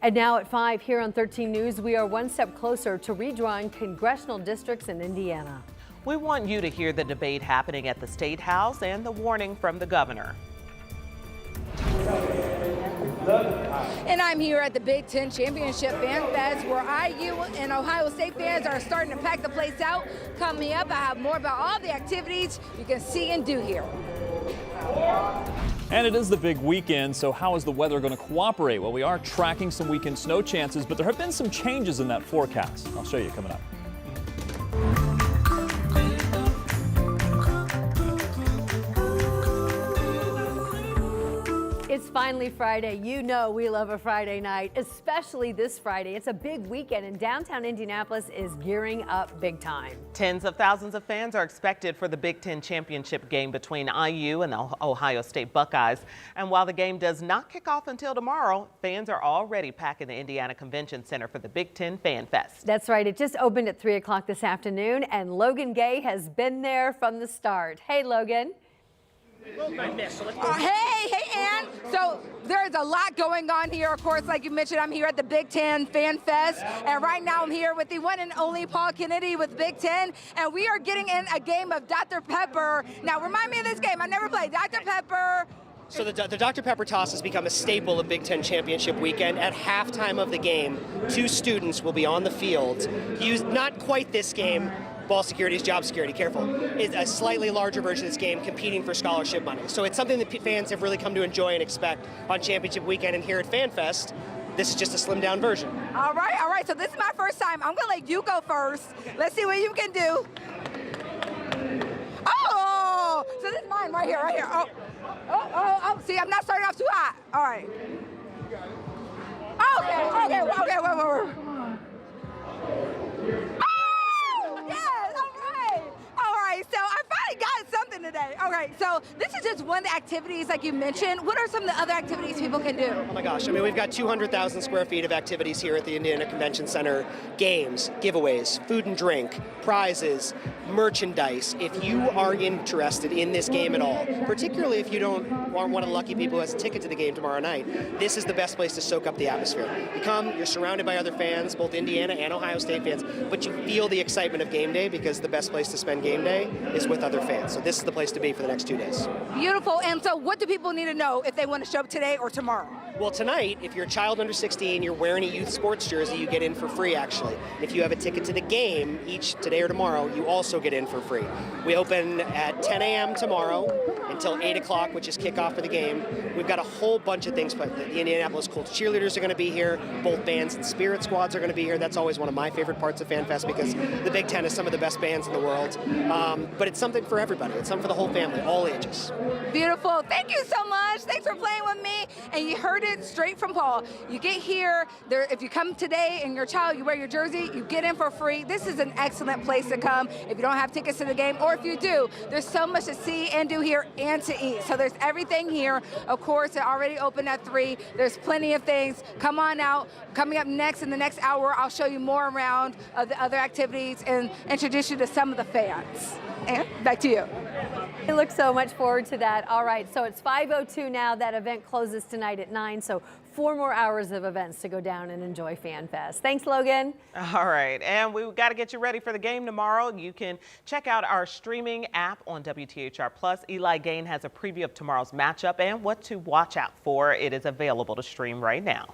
And now at 5 here on 13 News, we are one step closer to redrawing congressional districts in Indiana. We want you to hear the debate happening at the Statehouse and the warning from the governor. And I'm here at the Big Ten Championship FanFest, where IU and Ohio State fans are starting to pack the place out. Coming up, I have more about all the activities you can see and do here. And it is the big weekend, so how is the weather going to cooperate? Well, we are tracking some weekend snow chances, but there have been some changes in that forecast. I'll show you coming up. It's finally Friday. You know we love a Friday night, especially this Friday. It's a big weekend and downtown Indianapolis is gearing up big time. Tens of thousands of fans are expected for the Big Ten championship game between IU and the Ohio State Buckeyes. And while the game does not kick off until tomorrow, fans are already packing the Indiana Convention Center for the Big Ten FanFest. That's right. It just opened at 3 o'clock this afternoon, and Logan Gay has been there from the start. Hey, Logan. Hey, Ann. So there's a lot going on here. Of course, like you mentioned, I'm here at the Big Ten FanFest, and right now I'm here with the one and only Paul Kennedy with Big Ten, and we are getting in a game of Dr. Pepper. Now, remind me of this game. I never played Dr. Pepper. So the Dr. Pepper toss has become a staple of Big Ten Championship weekend. At halftime of the game, 2 students will be on the field. Not quite this game. Ball security is job security, careful. It's a slightly larger version of this game competing for scholarship money. So it's something that fans have really come to enjoy and expect on championship weekend. And here at FanFest, this is just a slimmed down version. All right. So this is my first time. I'm gonna let you go first. Let's see what you can do. Oh, so this is mine right here. Oh, see, I'm not starting off too hot. All right. Okay, wait. So I finally got something today. Okay, so this is just one of the activities like you mentioned. What are some of the other activities people can do? Oh my gosh, I mean, we've got 200,000 square feet of activities here at the Indiana Convention Center. Games, giveaways, food and drink, prizes, merchandise. If you are interested in this game at all, particularly if you aren't one of the lucky people who has a ticket to the game tomorrow night, this is the best place to soak up the atmosphere. You come, you're surrounded by other fans, both Indiana and Ohio State fans, but you feel the excitement of game day because the best place to spend game day is with other fans. So this is the place to be for the next 2 days. Beautiful. And so what do people need to know if they want to show up today or tomorrow? Well, tonight, if you're a child under 16, you're wearing a youth sports jersey, you get in for free, actually. If you have a ticket to the game, each today or tomorrow, you also get in for free. We open at 10 a.m. tomorrow until 8 o'clock, which is kickoff for the game. We've got a whole bunch of things, but the Indianapolis Colts cheerleaders are going to be here. Both bands and spirit squads are going to be here. That's always one of my favorite parts of FanFest because the Big Ten is some of the best bands in the world. But it's something for everybody. It's something for the whole family, all ages. Beautiful. Thank you so much. Thanks for playing with me. And you heard it straight from Paul. You get here, if you come today and your child, you wear your jersey, you get in for free. This is an excellent place to come if you don't have tickets to the game, or if you do, there's so much to see and do here and to eat. So there's everything here. Of course, it already opened at 3. There's plenty of things. Come on out. Coming up next in the next hour, I'll show you more around of the other activities and introduce you to some of the fans. And back to you. I look so much forward to that. All right, so it's 5:02 now. That event closes tonight at 9, so 4 more hours of events to go down and enjoy FanFest. Thanks, Logan. All right, and we've got to get you ready for the game tomorrow. You can check out our streaming app on WTHR+. Eli Gain has a preview of tomorrow's matchup and what to watch out for. It is available to stream right now.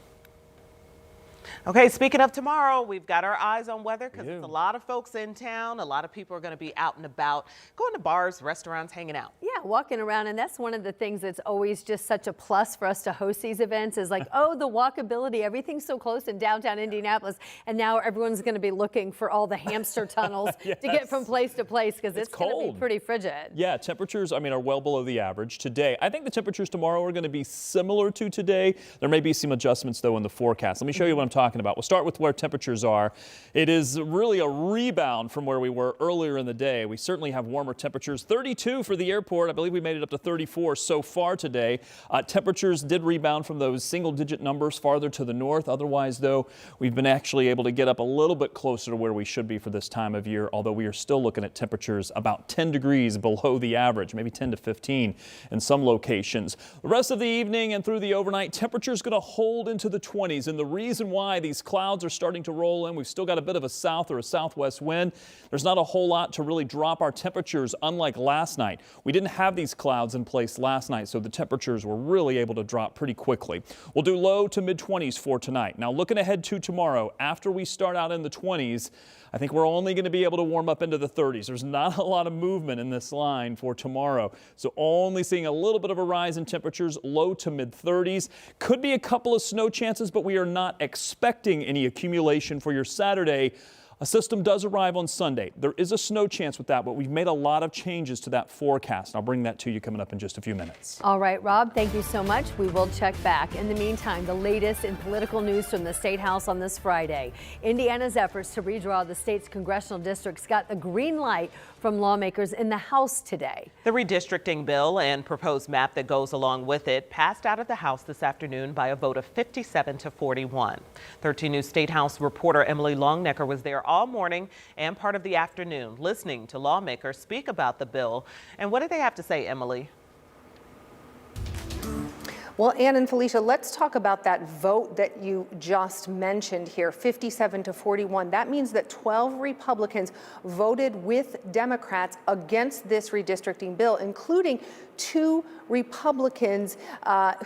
Okay, speaking of tomorrow, we've got our eyes on weather because there's a lot of folks in town. A lot of people are going to be out and about, going to bars, restaurants, hanging out. Yeah, walking around, and that's one of the things that's always just such a plus for us to host these events is like, oh, the walkability, everything's so close in downtown Indianapolis, and now everyone's going to be looking for all the hamster tunnels to get from place to place because it's going to be pretty frigid. Yeah, temperatures, I mean, are well below the average today. I think the temperatures tomorrow are going to be similar to today. There may be some adjustments, though, in the forecast. Let me show you what I'm talking about. We'll start with where temperatures are. It is really a rebound from where we were earlier in the day. We certainly have warmer temperatures. 32 for the airport. I believe we made it up to 34 so far today. Temperatures did rebound from those single-digit numbers farther to the north. Otherwise, though, we've been actually able to get up a little bit closer to where we should be for this time of year, although we are still looking at temperatures about 10 degrees below the average, maybe 10 to 15 in some locations. The rest of the evening and through the overnight, temperatures going to hold into the 20s. And the reason why these clouds are starting to roll in, we've still got a bit of a south or a southwest wind. There's not a whole lot to really drop our temperatures, unlike last night. We didn't have these clouds in place last night, so the temperatures were really able to drop pretty quickly. We'll do low to mid 20s for tonight. Now looking ahead to tomorrow, after we start out in the 20s, I think we're only going to be able to warm up into the 30s. There's not a lot of movement in this line for tomorrow. So only seeing a little bit of a rise in temperatures, low to mid 30s. Could be a couple of snow chances, but we are not expecting any accumulation for your Saturday. A system does arrive on Sunday. There is a snow chance with that, but we've made a lot of changes to that forecast. I'll bring that to you coming up in just a few minutes. All right, Rob, thank you so much. We will check back. In the meantime, the latest in political news from the State House on this Friday. Indiana's efforts to redraw the state's congressional districts got the green light from lawmakers in the House today. The redistricting bill and proposed map that goes along with it passed out of the House this afternoon by a vote of 57 to 41. 13 News State House reporter Emily Longnecker was there all morning and part of the afternoon listening to lawmakers speak about the bill. And what did they have to say, Emily? Well, Ann and Felicia, let's talk about that vote that you just mentioned here, 57 to 41. That means that 12 Republicans voted with Democrats against this redistricting bill, including 2 Republicans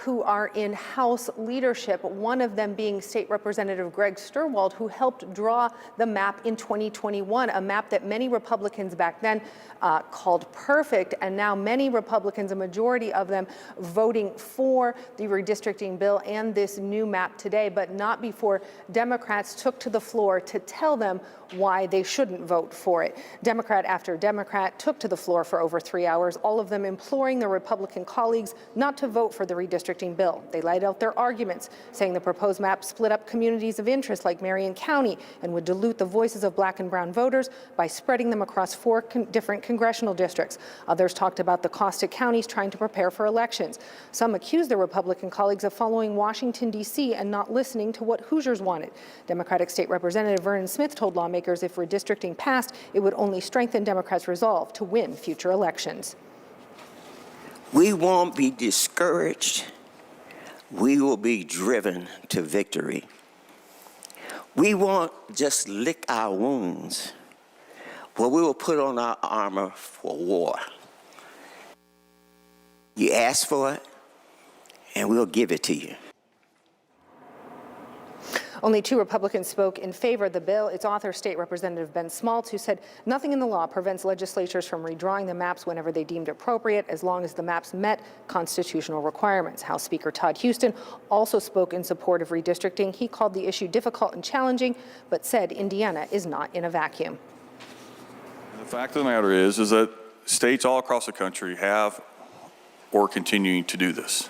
who are in House leadership, one of them being State Representative Greg Sturwald, who helped draw the map in 2021, a map that many Republicans back then called perfect, and now many Republicans, a majority of them, voting for the redistricting bill and this new map today, but not before Democrats took to the floor to tell them why they shouldn't vote for it. Democrat after Democrat took to the floor for over 3 hours, all of them imploring their Republican colleagues not to vote for the redistricting bill. They laid out their arguments, saying the proposed map split up communities of interest like Marion County and would dilute the voices of black and brown voters by spreading them across 4 different congressional districts. Others talked about the cost to counties trying to prepare for elections. Some accused their Republican colleagues of following Washington, D.C. and not listening to what Hoosiers wanted. Democratic State Representative Vernon Smith told lawmakers if redistricting passed, it would only strengthen Democrats' resolve to win future elections. We won't be discouraged. We will be driven to victory. We won't just lick our wounds, but we will put on our armor for war. You ask for it, and we'll give it to you. Only 2 Republicans spoke in favor of the bill. Its author, State Representative Ben Smaltz, who said nothing in the law prevents legislatures from redrawing the maps whenever they deemed appropriate, as long as the maps met constitutional requirements. House Speaker Todd Houston also spoke in support of redistricting. He called the issue difficult and challenging, but said Indiana is not in a vacuum. The fact of the matter is that states all across the country have or continuing to do this.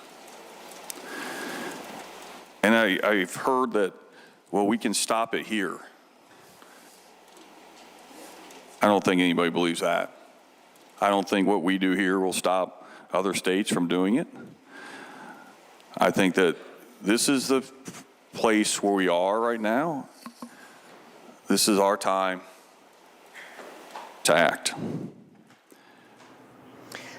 And I've heard that, well, we can stop it here. I don't think anybody believes that. I don't think what we do here will stop other states from doing it. I think that this is the place where we are right now. This is our time to act.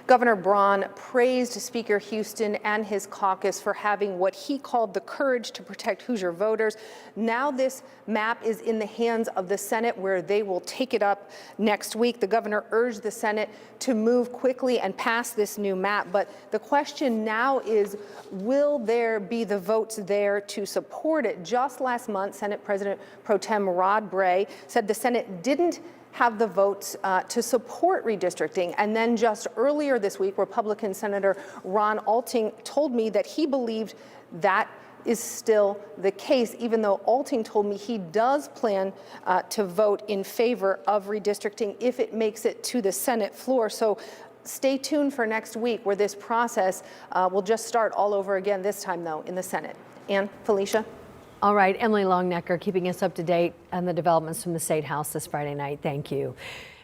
Governor Braun praised Speaker Houston and his caucus for having what he called the courage to protect Hoosier voters. Now this map is in the hands of the Senate, where they will take it up next week. The governor urged the Senate to move quickly and pass this new map. But the question now is, will there be the votes there to support it? Just last month, Senate President Pro Tem Rod Bray said the Senate didn't have the votes to support redistricting. And then just earlier this week, Republican Senator Ron Alting told me that he believed that is still the case, even though Alting told me he does plan to vote in favor of redistricting if it makes it to the Senate floor. So stay tuned for next week, where this process will just start all over again, this time though in the Senate. Ann, Felicia? All right, Emily Longnecker keeping us up to date on the developments from the State House this Friday night. Thank you.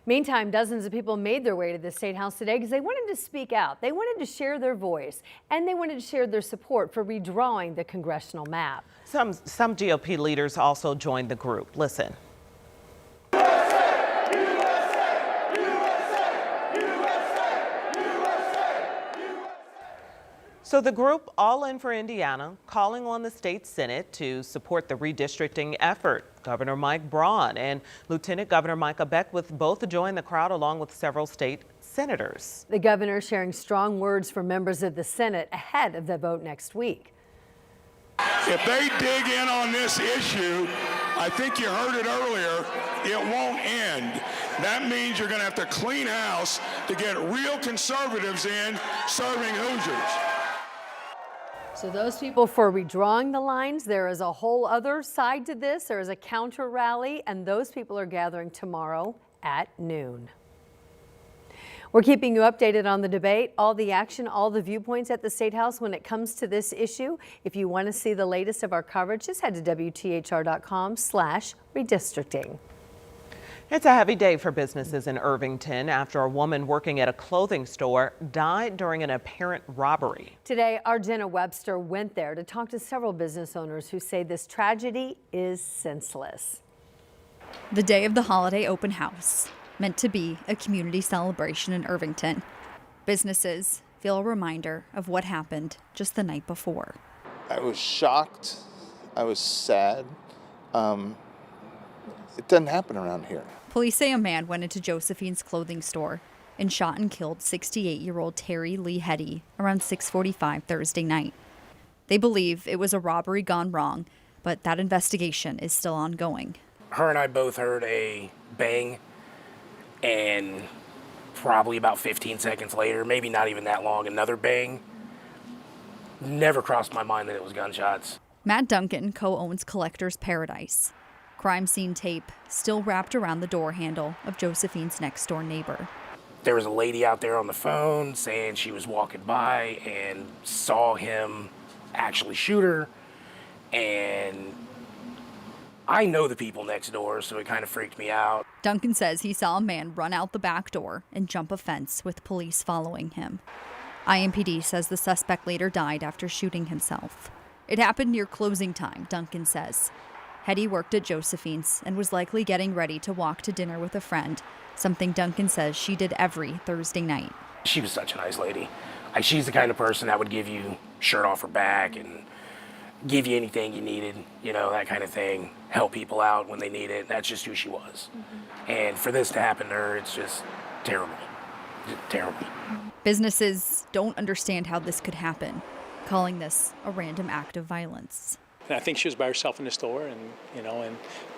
Meantime, dozens of people made their way to the State House today because they wanted to speak out. They wanted to share their voice, and they wanted to share their support for redrawing the congressional map. Some GOP leaders also joined the group. Listen. So the group, All In for Indiana, calling on the state Senate to support the redistricting effort. Governor Mike Braun and Lieutenant Governor Micah Beckwith both joined the crowd along with several state senators. The governor sharing strong words for members of the Senate ahead of the vote next week. If they dig in on this issue, I think you heard it earlier, it won't end. That means you're going to have to clean house to get real conservatives in serving Hoosiers. So those people for redrawing the lines, there is a whole other side to this. There is a counter rally, and those people are gathering tomorrow at noon. We're keeping you updated on the debate, all the action, all the viewpoints at the State House when it comes to this issue. If you want to see the latest of our coverage, just head to WTHR.com/redistricting. It's a heavy day for businesses in Irvington after a woman working at a clothing store died during an apparent robbery. Today, our Jenna Webster went there to talk to several business owners who say this tragedy is senseless. The day of the holiday open house, meant to be a community celebration in Irvington. Businesses feel a reminder of what happened just the night before. I was shocked. I was sad. It doesn't happen around here. Police say a man went into Josephine's clothing store and shot and killed 68-year-old Terry Lee Hetty around 6:45 Thursday night. They believe it was a robbery gone wrong, but that investigation is still ongoing. Her and I both heard a bang, and probably about 15 seconds later, maybe not even that long, another bang. Never crossed my mind that it was gunshots. Matt Duncan co-owns Collector's Paradise. Crime scene tape still wrapped around the door handle of Josephine's next door neighbor. There was a lady out there on the phone saying she was walking by and saw him actually shoot her. And I know the people next door, so it kind of freaked me out. Duncan says he saw a man run out the back door and jump a fence with police following him. IMPD says the suspect later died after shooting himself. It happened near closing time, Duncan says. Hetty worked at Josephine's and was likely getting ready to walk to dinner with a friend, something Duncan says she did every Thursday night. She was such a nice lady. She's the kind of person that would give you shirt off her back and give you anything you needed, you know, that kind of thing. Help people out when they need it. That's just who she was. And for this to happen to her, it's just terrible. Just terrible. Businesses don't understand how this could happen, calling this a random act of violence. And I think she was by herself in the store, and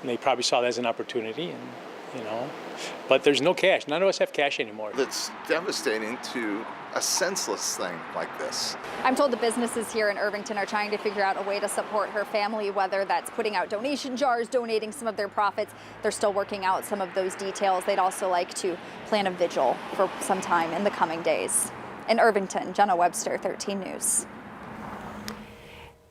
they probably saw that as an opportunity, but there's no cash. None of us have cash anymore. It's devastating to a senseless thing like this. I'm told the businesses here in Irvington are trying to figure out a way to support her family, whether that's putting out donation jars, donating some of their profits. They're still working out some of those details. They'd also like to plan a vigil for some time in the coming days. In Irvington, Jenna Webster, 13 News.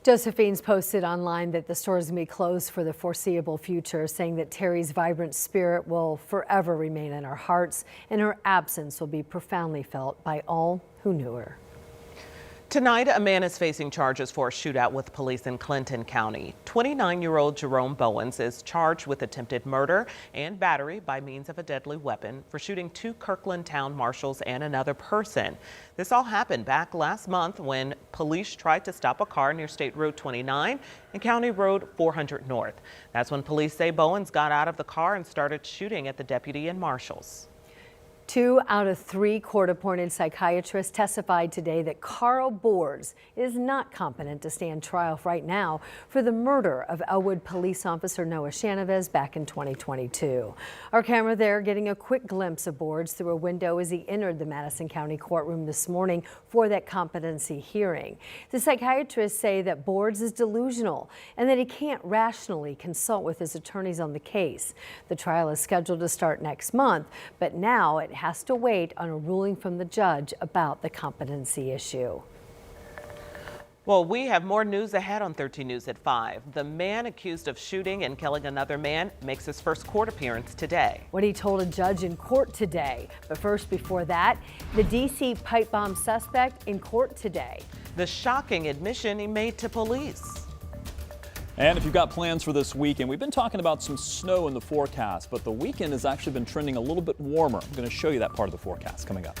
Josephine's posted online that the store is going to be closed for the foreseeable future, saying that Terry's vibrant spirit will forever remain in our hearts, and her absence will be profoundly felt by all who knew her. Tonight, a man is facing charges for a shootout with police in Clinton County. 29-year-old Jerome Bowens is charged with attempted murder and battery by means of a deadly weapon for shooting 2 Kirkland town marshals and another person. This all happened back last month when police tried to stop a car near State Road 29 and County Road 400 North. That's when police say Bowens got out of the car and started shooting at the deputy and marshals. 2 out of 3 court-appointed psychiatrists testified today that Carl Boards is not competent to stand trial right now for the murder of Elwood police officer Noah Shanovez back in 2022. Our camera there getting a quick glimpse of Boards through a window as he entered the Madison County courtroom this morning for that competency hearing. The psychiatrists say that Boards is delusional and that he can't rationally consult with his attorneys on the case. The trial is scheduled to start next month, but now it has to wait on a ruling from the judge about the competency issue. Well, we have more news ahead on 13 News at 5. The man accused of shooting and killing another man makes his first court appearance today. What he told a judge in court today. But first, before that, the D.C. pipe bomb suspect in court today. The shocking admission he made to police. And if you've got plans for this weekend, we've been talking about some snow in the forecast, but the weekend has actually been trending a little bit warmer. I'm going to show you that part of the forecast coming up.